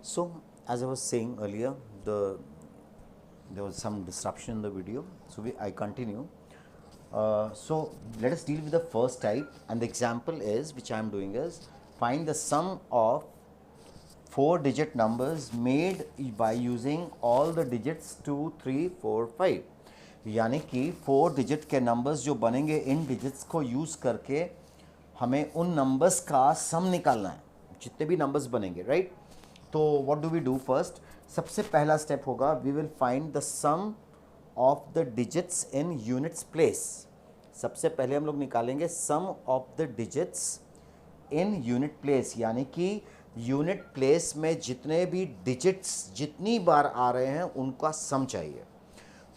So, as I was saying earlier, the there was some disruption in the video, so I continue. So let us deal with the first type, and the example is, which I am doing is, find the sum of 4-digit numbers made by using all the digits 2, 3, 4, 5. यानी कि 4 digit के numbers जो बनेंगे इन digits को use करके हमें उन numbers का सम निकालना है, जितने भी नंबर्स बनेंगे, राइट। तो what do we do first, सबसे पहला स्टेप होगा, we will find the sum of the digits in units place. सबसे पहले हम लोग निकालेंगे sum of the digits in unit place, यानी कि यूनिट प्लेस में जितने भी डिजिट्स जितनी बार आ रहे हैं उनका सम चाहिए।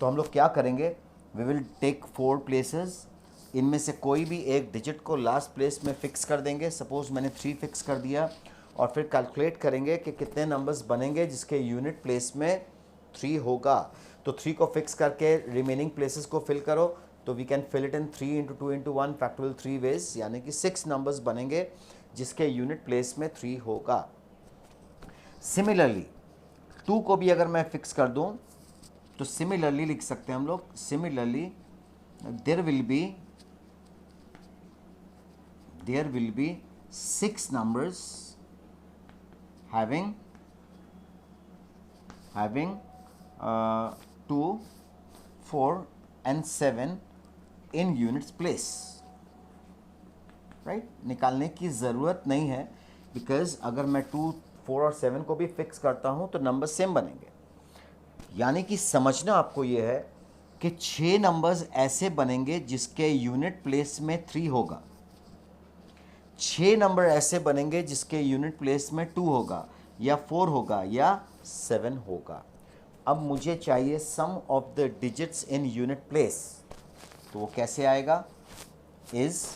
तो हम लोग क्या करेंगे, वी विल टेक 4 प्लेसेस, इनमें से कोई भी एक डिजिट को लास्ट प्लेस में फिक्स कर देंगे। सपोज मैंने 3 फिक्स कर दिया, और फिर कैलकुलेट करेंगे कि कितने नंबर्स बनेंगे जिसके यूनिट प्लेस में 3 होगा। तो 3 को फिक्स करके रिमेनिंग प्लेसेस को फिल करो, तो we can fill it in 3 into 2 into 1 factorial 3 ways, यानी कि 6 नंबर्स बनेंगे जिसके यूनिट प्लेस में 3 होगा। सिमिलरली 2 को भी अगर मैं फिक्स कर दूं तो सिमिलरली लिख सकते हैं हम लोग, similarly there will be 6 numbers having 2, 4 and 7 in units place, right. निकालने की ज़रूरत नहीं है, बिकॉज अगर मैं 2, 4 और 7 को भी फिक्स करता हूं तो नंबर सेम बनेंगे। यानी कि समझना आपको ये है कि 6 नंबर्स ऐसे बनेंगे जिसके यूनिट प्लेस में 3 होगा, 6 नंबर ऐसे बनेंगे जिसके यूनिट प्लेस में 2 होगा या 4 होगा या 7 होगा। अब मुझे चाहिए sum of the digits in unit place, तो वो कैसे आएगा, इज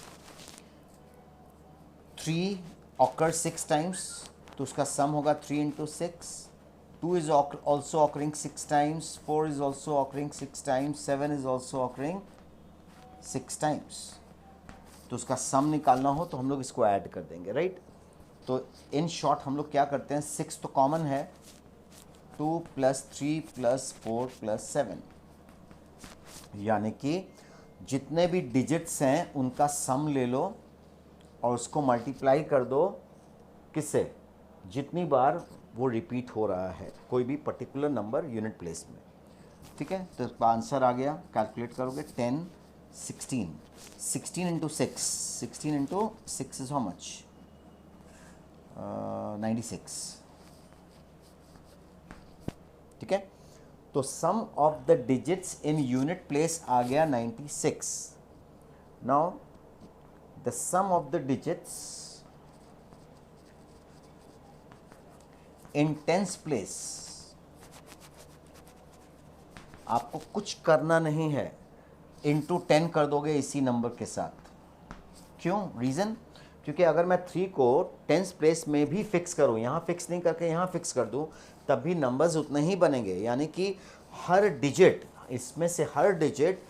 3 ऑकर 6 टाइम्स, तो उसका सम होगा 3 into 6। 2 is also occurring 6 times, 4 is also occurring 6 times, 7 is also occurring 6 times। तो उसका सम निकालना हो तो हम लोग इसको ऐड कर देंगे, राइट। तो इन शॉर्ट हम लोग क्या करते हैं, 6 तो कॉमन है, 2 + 3 + 4 + 7, यानी कि जितने भी डिजिट्स हैं उनका सम ले लो और उसको मल्टीप्लाई कर दो, किससे, जितनी बार वो रिपीट हो रहा है कोई भी पर्टिकुलर नंबर यूनिट प्लेस में, ठीक है। तो इसका आंसर आ गया, कैलकुलेट करोगे 10, 16, 16 into 6, 16 into 6 is how much, 96, ठीक है। तो sum of the digits in unit place आ गया 96। Now the sum of the digits in tens place, आपको कुछ करना नहीं है, इंटू 10 कर दोगे इसी नंबर के साथ। क्यों, रीज़न, क्योंकि अगर मैं 3 को टेंस प्लेस में भी फिक्स करूं, यहाँ फिक्स नहीं करके यहाँ फिक्स कर दूं, तब भी नंबर्स उतने ही बनेंगे। यानी कि हर डिजिट, इसमें से हर डिजिट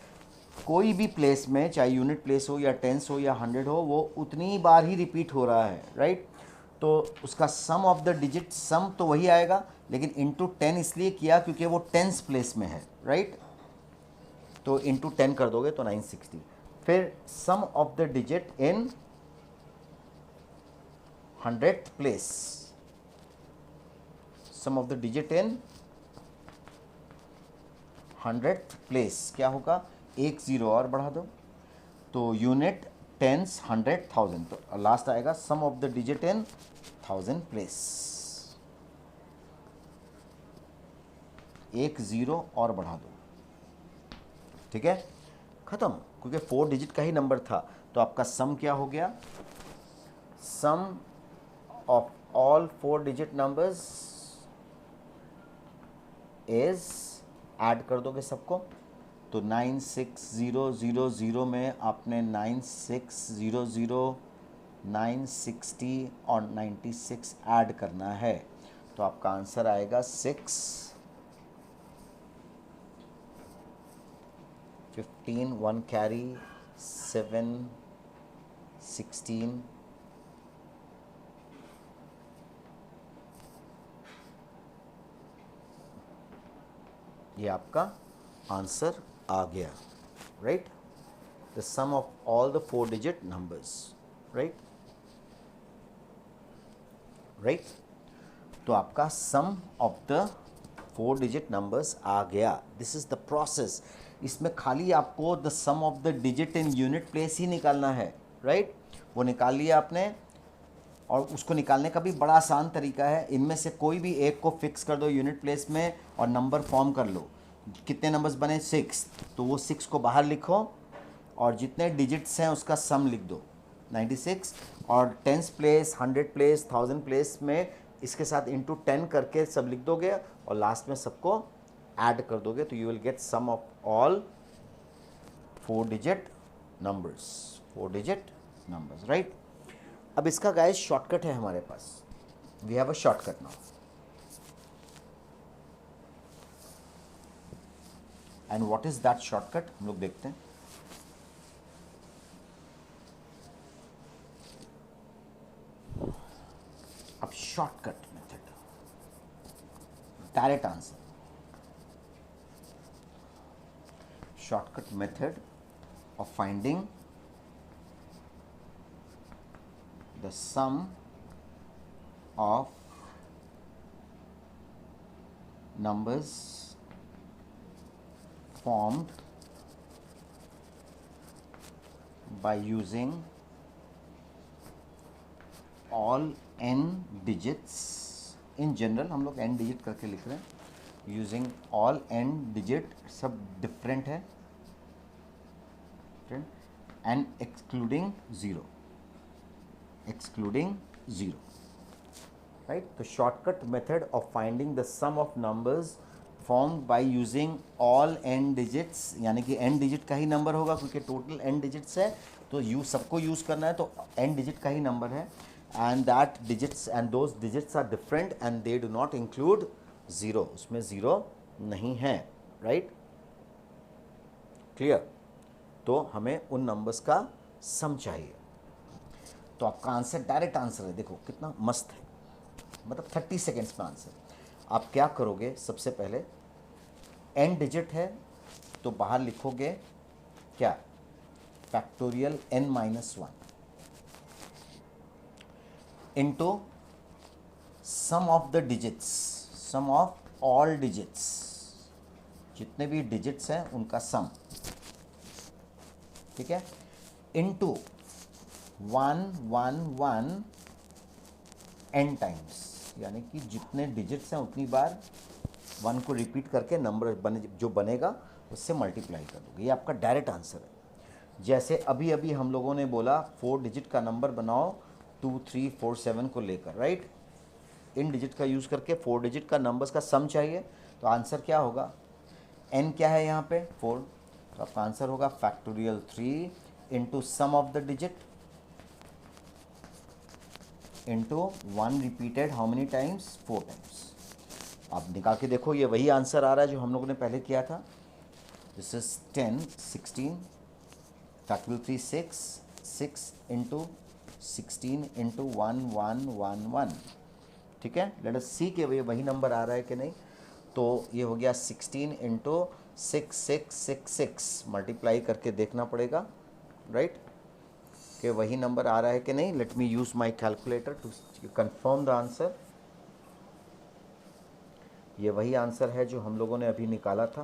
कोई भी प्लेस में, चाहे यूनिट प्लेस हो या टेंस हो या 100 हो, वो उतनी बार ही रिपीट हो रहा है, राइट। तो उसका सम ऑफ द डिजिट, सम तो वही आएगा, लेकिन इंटू 10 इसलिए किया क्योंकि वो टेंस प्लेस में है, राइट। तो इंटू 10 कर दोगे तो 960। फिर sum of the digit in 100th place, sum of the digit in 100th place क्या होगा, एक 0 और बढ़ा दो, तो यूनिट, टेंस, 100, 1000, तो लास्ट आएगा sum of the digit in 1000 place, एक 0 और बढ़ा दो, ठीक है, खत्म। क्योंकि 4 डिजिट का ही नंबर था, तो आपका सम क्या हो गया, sum of all 4 digit numbers is, add कर दोगे सबको, तो 96000 में आपने 9600, 960 और 96 ऐड करना है, तो आपका आंसर आएगा 6, 15, 1 कैरी, 7, 16, ये आपका आंसर आ गया, right. The sum of all the 4 digit numbers, right, right. तो आपका sum of the 4 digit numbers आ गया। This is the process. इसमें खाली आपको the sum of the digit in unit place ही निकालना है, राइट। वो निकाल लिया आपने, और उसको निकालने का भी बड़ा आसान तरीका है। इनमें से कोई भी एक को फिक्स कर दो यूनिट प्लेस में और नंबर फॉर्म कर लो। कितने नंबर्स बने? 6, तो वो 6 को बाहर लिखो और जितने डिजिट्स हैं उसका सम लिख दो 96, और 10th प्लेस, 100 प्लेस, 1000 प्लेस में इसके साथ इंटू 10 करके सब लिख दोगे और लास्ट में सबको ऐड कर दोगे, तो you will get sum of all 4 digit numbers, 4 digit numbers, right. अब इसका गाइस शॉर्टकट है हमारे पास। We have a shortcut now, and what is that shortcut, हम लोग देखते हैं। अब shortcut method, direct answer, shortcut method of finding the sum of numbers formed by using all n digits. in general हम लोग n digit करके लिख रहे हैं, using all n digit, सब different है, and excluding 0, excluding 0, right. तो shortcut method of finding the sum of numbers formed by using all n digits, यानी कि n digit का ही नंबर होगा क्योंकि टोटल n digits है, तो यू सबको यूज़ करना है, तो n digit का ही नंबर है, and that digits and those digits are different and they do not include 0, उसमें 0 नहीं है, right, clear। तो हमें उन नंबर्स का सम चाहिए। तो आपका आंसर डायरेक्ट आंसर है, देखो कितना मस्त है, मतलब 30 सेकेंड्स में आंसर। आप क्या करोगे, सबसे पहले n डिजिट है तो बाहर लिखोगे क्या, factorial n-1 into sum of the digits, sum of all digits, जितने भी डिजिट्स हैं उनका सम, ठीक है, इनटू 111 n टाइम्स, यानी कि जितने डिजिट्स हैं उतनी बार 1 को रिपीट करके नंबर जो बनेगा उससे मल्टीप्लाई कर दोगे। ये आपका डायरेक्ट आंसर है। जैसे अभी अभी हम लोगों ने बोला 4 डिजिट का नंबर बनाओ 2, 3, 4, 7 को लेकर, राइट। इन डिजिट का यूज़ करके 4 डिजिट का नंबर्स का सम चाहिए, तो आंसर क्या होगा, n क्या है यहाँ पे 4, तो आपका आंसर होगा factorial 3 into sum of the digit into 1 repeated how many times, 4 times. आप निकाल के देखो, ये वही आंसर आ रहा है जो हम लोगों ने पहले किया था। This is 10, 16 factorial 3, 6 into 16 into 1, 1, 1, 1, ठीक है। लेट अस सी के वही नंबर आ रहा है कि नहीं। तो ये हो गया 16 इंटू 6, 6, 6, 6, मल्टीप्लाई करके देखना पड़ेगा, राइट, कि वही नंबर आ रहा है कि नहीं। Let me use my calculator to confirm the answer. ये वही आंसर है जो हम लोगों ने अभी निकाला था।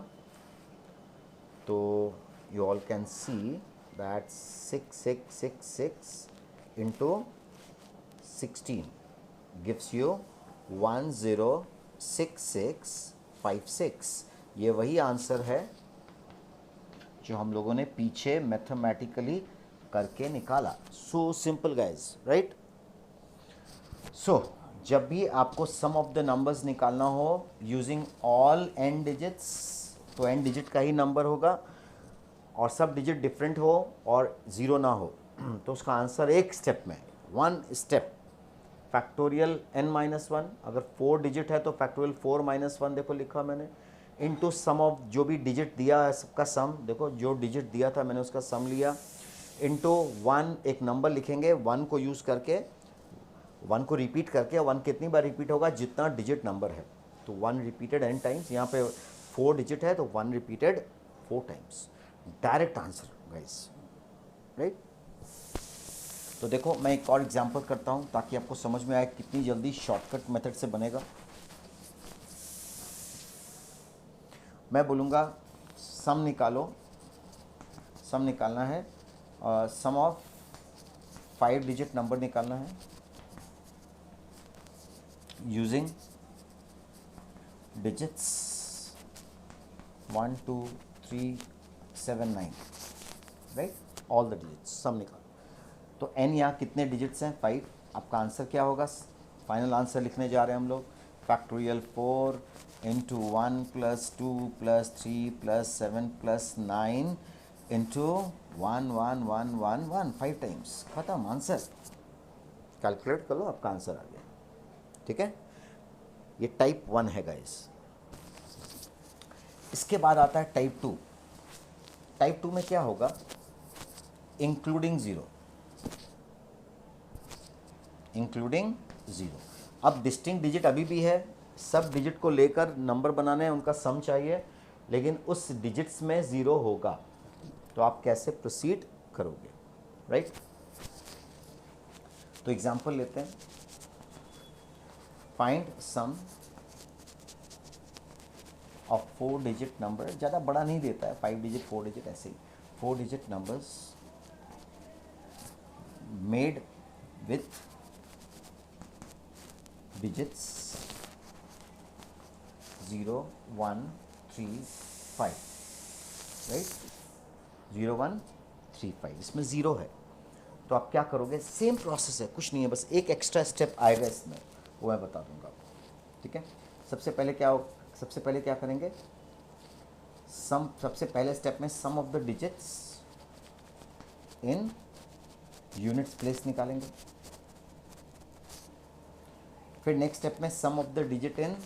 तो you all can see that 6, 6, 6, 6 into 16 gives you 106656। ये वही आंसर है जो हम लोगों ने पीछे मैथमेटिकली करके निकाला। So simple guys, right. So जब भी आपको सम ऑफ द नंबर्स निकालना हो यूजिंग ऑल n डिजिट्स, तो n डिजिट का ही नंबर होगा और सब डिजिट डिफरेंट हो और ज़ीरो ना हो, तो उसका आंसर एक स्टेप में, 1 स्टेप, फैक्टोरियल n-1। अगर 4 डिजिट है तो फैक्टोरियल 4-1 देखो लिखा मैंने, इनटू सम ऑफ जो भी डिजिट दिया है सबका सम, देखो जो डिजिट दिया था मैंने उसका सम लिया, इनटू 1 एक नंबर लिखेंगे, 1 को यूज़ करके 1 को रिपीट करके, 1 कितनी बार रिपीट होगा, जितना डिजिट नंबर है, तो 1 रिपीटेड n टाइम्स। यहाँ पे 4 डिजिट है तो 1 repeated 4 times, direct answer guys, right. तो देखो मैं एक और एग्जांपल करता हूँ ताकि आपको समझ में आए कितनी जल्दी शॉर्टकट मेथड से बनेगा। मैं बोलूँगा सम निकालो, सम निकालना है, सम ऑफ 5 डिजिट नंबर निकालना है using digits 1 2 3 7 9, right, all the digits, sum निकालो। तो n यहाँ कितने डिजिट्स हैं? 5। आपका आंसर क्या होगा? फाइनल आंसर लिखने जा रहे हैं हम लोग, factorial 4 into 1 plus 2 plus 3 plus 7 plus 9 into 1 1 1 1 1, 5 times, खत्म आंसर। कैलकुलेट कर लो, आपका आंसर आ गया, ठीक है। ये टाइप 1 है गाइस। इसके बाद आता है टाइप 2। टाइप 2 में क्या होगा? Including zero, including zero. अब डिस्टिंक्ट डिजिट अभी भी है, सब डिजिट को लेकर नंबर बनाने हैं, उनका सम चाहिए, लेकिन उस डिजिट्स में ज़ीरो होगा, तो आप कैसे प्रोसीड करोगे, राइट। तो एग्जांपल लेते हैं, find sum of 4 digit number, ज़्यादा बड़ा नहीं देता है, 5 डिजिट 4 डिजिट ऐसे ही, 4 digit numbers made with digits 0 1 3 5, right, 0 1 3 5, इसमें ज़ीरो है। तो आप क्या करोगे? सेम प्रोसेस है, कुछ नहीं है, बस एक एक्स्ट्रा स्टेप आएगा इसमें, वो मैं बता दूंगा आपको, ठीक है। सबसे पहले क्या करेंगे? सबसे पहले स्टेप में sum of the digits in units place निकालेंगे। फिर नेक्स्ट स्टेप में sum of the digit in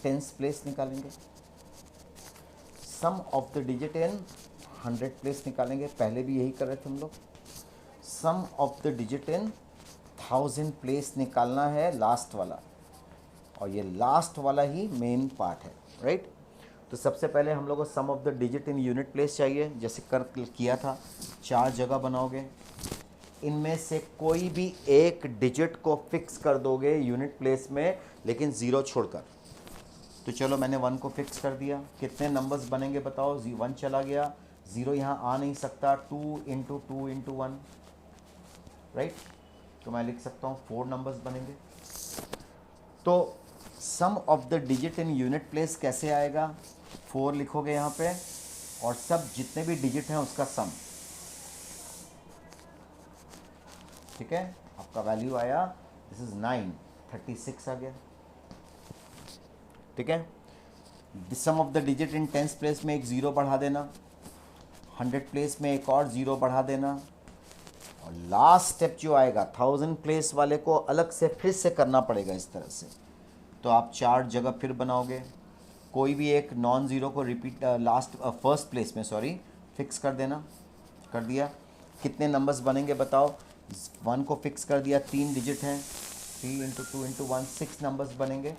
tens place निकालेंगे। Sum of the digit in 100 place निकालेंगे, पहले भी यही कर रहे थे हम लोग। Sum of the digit in 1000 place निकालना है, लास्ट वाला, और ये लास्ट वाला ही मेन पार्ट है, राइट। तो सबसे पहले हम लोग को sum of the digit in unit place चाहिए, जैसे किया था, 4 जगह बनाओगे, इनमें से कोई भी एक डिजिट को फिक्स कर दोगे यूनिट प्लेस में, लेकिन ज़ीरो छोड़कर। तो चलो मैंने 1 को फिक्स कर दिया, कितने नंबर्स बनेंगे बताओ? 1 चला गया, ज़ीरो यहाँ आ नहीं सकता, 2 इंटू 2 इंटू 1, राइट। तो मैं लिख सकता हूँ 4 नंबर्स बनेंगे। तो sum of the digit in unit place कैसे आएगा? 4 लिखोगे यहाँ पे, और सब जितने भी डिजिट हैं उसका सम, ठीक है। आपका वैल्यू आया, दिस इज 9, 36 आ गया, ठीक है। Sum of the digit in tens place में एक ज़ीरो बढ़ा देना, 100 प्लेस में एक और ज़ीरो बढ़ा देना, और लास्ट स्टेप जो आएगा 1000 प्लेस वाले को अलग से फिर से करना पड़ेगा इस तरह से। तो आप 4 जगह फिर बनाओगे, कोई भी एक नॉन ज़ीरो को रिपीट फर्स्ट प्लेस में फिक्स कर देना, कर दिया। कितने नंबर्स बनेंगे बताओ? 1 को फिक्स कर दिया, 3 डिजिट हैं, 3 इंटू 2 इंटू 1, 6 नंबर्स बनेंगे।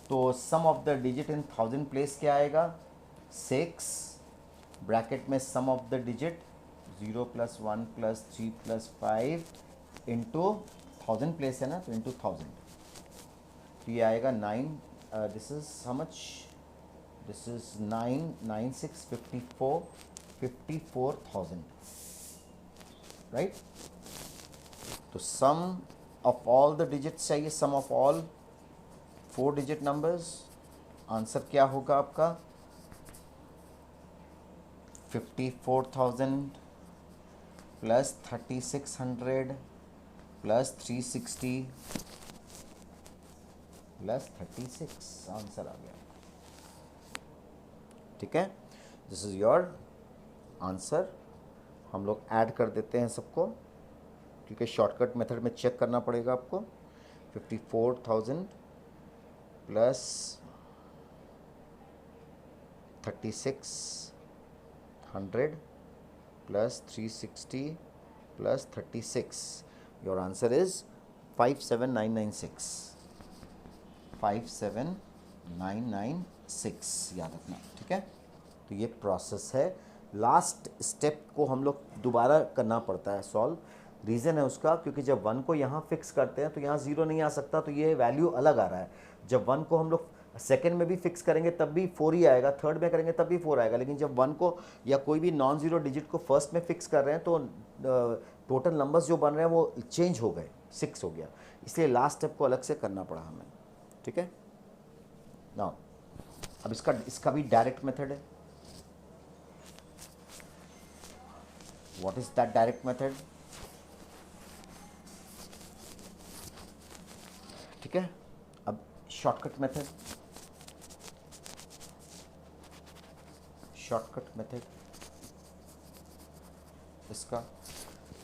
तो sum of the digit in 1000 place क्या आएगा? 6, ब्रैकेट में sum of the digit 0 plus 1 plus 3 plus 5 into 1000 place है ना, तो इंटू 1000, तो ये आएगा 9, this is how much, this is 9 9 6 54, 54,000, right. तो sum of all the digits चाहिए, sum of all 4 digit numbers. Answer क्या होगा आपका? 54,000 प्लस 3600 प्लस 360 प्लस 36, आंसर आ गया, ठीक है। This is your answer. हम लोग ऐड कर देते हैं सबको, क्योंकि शॉर्टकट मेथड में चेक करना पड़ेगा आपको। 54,000 plus 3600 plus 360 plus 36, your answer is 57996, 57996, 6 याद रखना, ठीक है। तो ये प्रोसेस है। लास्ट स्टेप को हम लोग दोबारा करना पड़ता है सॉल्व। रीज़न है उसका क्योंकि जब 1 को यहाँ फिक्स करते हैं तो यहाँ 0 नहीं आ सकता, तो ये वैल्यू अलग आ रहा है। जब 1 को हम लोग सेकेंड में भी फिक्स करेंगे तब भी 4 ही आएगा, थर्ड में करेंगे तब भी 4 आएगा, लेकिन जब 1 को या कोई भी नॉन ज़ीरो डिजिट को फर्स्ट में फिक्स कर रहे हैं तो टोटल नंबर्स जो बन रहे हैं वो चेंज हो गए, 6 हो गया, इसलिए लास्ट स्टेप को अलग से करना पड़ा हमें, ठीक है ना। अब इसका भी डायरेक्ट मेथड है। What is that direct method? ठीक है, अब शॉर्टकट मेथड, इसका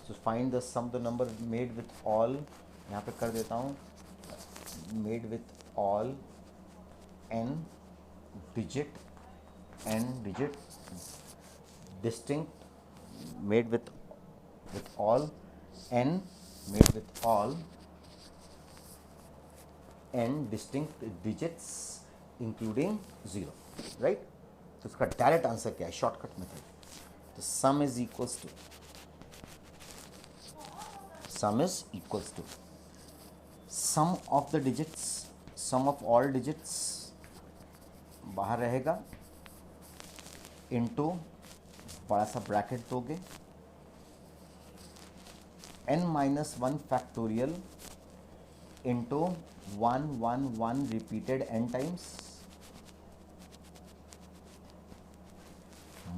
तो find the sum the number made with all, यहाँ पे कर देता हूँ made with all n digit distinct made with all n made with all n distinct digits including 0, right? तो इसका डायरेक्ट आंसर क्या है? Shortcut method. तो sum is equals to sum of the digits, sum of all digits बाहर रहेगा, into बड़ा सा bracket दोगे, n-1 factorial into 1 1 1 repeated n times,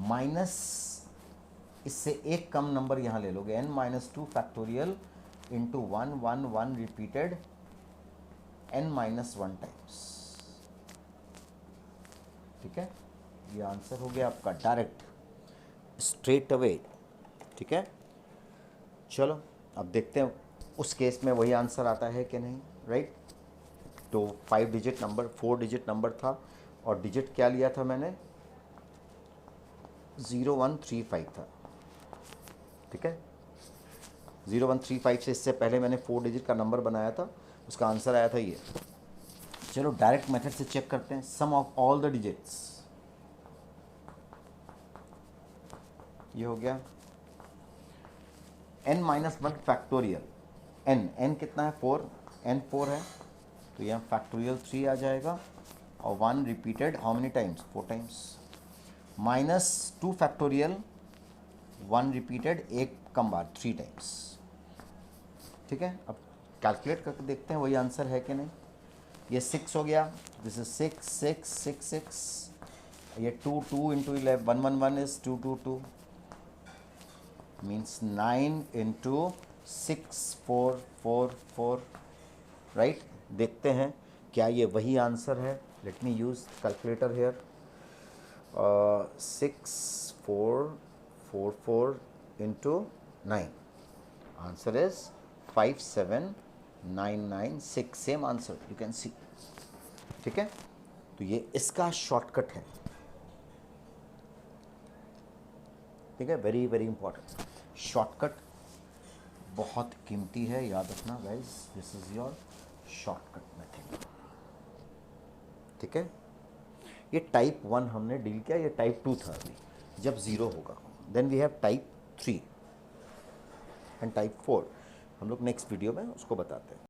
minus इससे एक कम नंबर यहाँ ले लोगे, n-2 factorial into 1 1 1 repeated n-1 times, ठीक है। ये आंसर हो गया आपका डायरेक्ट, स्ट्रेट अवे, ठीक है। चलो अब देखते हैं उस केस में वही आंसर आता है कि नहीं, राइट। तो 5 डिजिट नंबर, 4 डिजिट नंबर था और डिजिट क्या लिया था मैंने? 0135 था, ठीक है। 0135 से इससे पहले मैंने 4 डिजिट का नंबर बनाया था, उसका आंसर आया था ये। चलो डायरेक्ट मेथड से चेक करते हैं। सम ऑफ ऑल द डिजिट्स, ये हो गया n-1 फैक्टोरियल, n कितना है? 4, n 4 है तो यहाँ फैक्टोरियल 3 आ जाएगा और 1 repeated how many times? 4 times, minus 2 factorial 1 repeated एक कम बार 3 टाइम्स, ठीक है। अब कैलकुलेट करके देखते हैं वही आंसर है कि नहीं। ये 6 हो गया, दिस इज 6 6 6 6, ये 2 2 into 11 1 1 1 is 2 2 2 means 9 into 6 4 4 4, right. देखते हैं क्या ये वही आंसर है। Let me use calculator here. 6 4 4 4 into 9, answer is 5 7 9 9 6, same answer you can see, ठीक है। तो ये इसका शॉर्टकट है, ठीक है। वेरी वेरी इंपॉर्टेंट, शॉर्टकट बहुत कीमती है, याद रखना guys, this is your shortcut method, ठीक है। ये टाइप 1 हमने डील किया, ये टाइप 2 था अभी, जब 0 होगा। Then we have type 3 and type 4, हम लोग नेक्स्ट वीडियो में उसको बताते हैं।